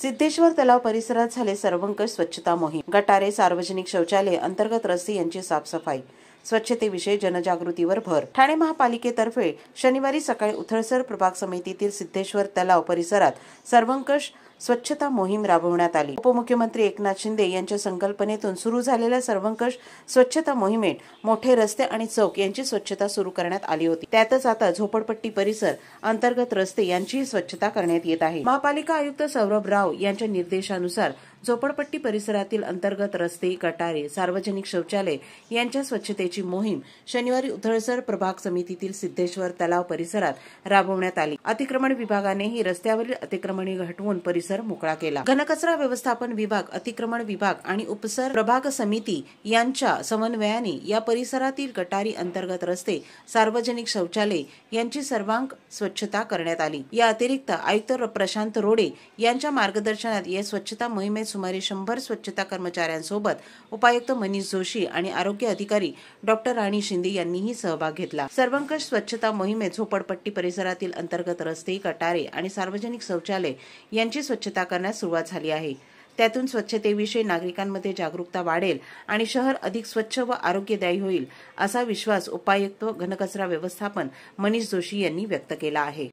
सिद्धेश्वर तलाव परिसरात झाले सर्वंकष स्वच्छता मोहीम। गटारे, सार्वजनिक शौचालय, अंतर्गत रस्ते यांची साफसफाई, स्वच्छतेविषयी जनजागृतीवर भर। ठाणे महापालिकेतर्फे शनिवारी सकाळी उथळसर प्रभाग समितीतील सिद्धेश्वर तलाव परिसरात सर्वंकष स्वच्छता मोहीम राबवण्यात आली। उपमुख्यमंत्री एकनाथ शिंदे यांच्या संकल्पनेतून सुरू झालेल्या सर्वंकष स्वच्छता मोहिमेत मोठे रस्ते आणि चौक यांची स्वच्छता सुरू करण्यात आली होती। त्यातच आता झोपडपट्टी परिसर, अंतर्गत रस्ते यांचीही स्वच्छता करण्यात येत आहे। महापालिका आयुक्त सौरभ राव यांच्या निर्देशानुसार झोपडपट्टी परिसरातील अंतर्गत रस्ते, गटारे, सार्वजनिक शौचालय यांच्या स्वच्छतेची मोहीम शनिवारी उथळसर प्रभाग समितीतील सिद्धेश्वर तलाव परिसरात राबवण्यात आली। अतिक्रमण विभागानेही रस्त्यावरील अतिक्रमणे हटवून परिसर मोकळा केला। घनकचरा व्यवस्थापन विभाग, अतिक्रमण विभाग आणि उपसर प्रभाग समिती यांच्या समन्वयाने या परिसरातील गटारी, अंतर्गत रस्ते, सार्वजनिक शौचालय यांची सर्वांग स्वच्छता करण्यात आली। या अतिरिक्त आयुक्त प्रशांत रोडे यांच्या मार्गदर्शनात या स्वच्छता मोहिमेत सुमारे 100 स्वच्छता कर्मचाऱ्यांसोबत उपायुक्त मनीष जोशी आणि आरोग्य अधिकारी डॉक्टर राणी शिंदे यांनीही सहभाग घेतला। सर्वंकष स्वच्छता मोहिमेत झोपडपट्टी परिसरातील अंतर्गत रस्ते, गटारे आणि सार्वजनिक शौचालय यांची स्वच्छता करण्यास सुरुवात झाली आहे। त्यातून स्वच्छतेविषयी नागरिकांमध्ये जागरूकता वाढेल आणि शहर अधिक स्वच्छ व आरोग्यदायी होईल असा विश्वास उपायुक्त घनकचरा व्यवस्थापन मनीष जोशी यांनी व्यक्त केला आहे।